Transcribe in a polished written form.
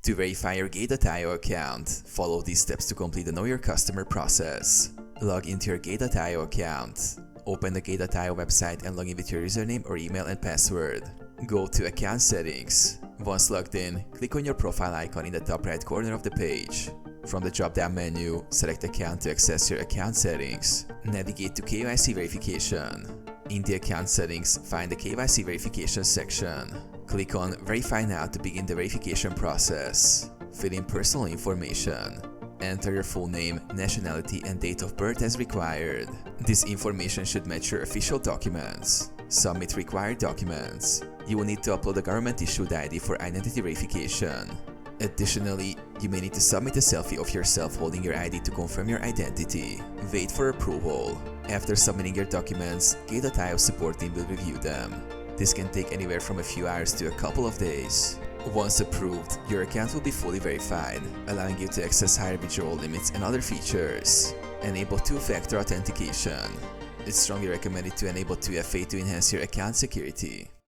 To verify your Gate.io account, follow these steps to complete the Know Your Customer process. Log into your Gate.io account. Open the Gate.io website and log in with your username or email and password. Go to Account Settings. Once logged in, click on your profile icon in the top right corner of the page. From the drop-down menu, select Account to access your account settings. Navigate to KYC Verification. In the Account Settings, find the KYC Verification section. Click on Verify Now to begin the verification process. Fill in personal information. Enter your full name, nationality, and date of birth as required. This information should match your official documents. Submit required documents. You will need to upload a government-issued ID for identity verification. Additionally, you may need to submit a selfie of yourself holding your ID to confirm your identity. Wait for approval. After submitting your documents, Gate.io support team will review them. This can take anywhere from a few hours to a couple of days. Once approved, your account will be fully verified, allowing you to access higher withdrawal limits and other features. Enable two-factor authentication. It's strongly recommended to enable 2FA to enhance your account security.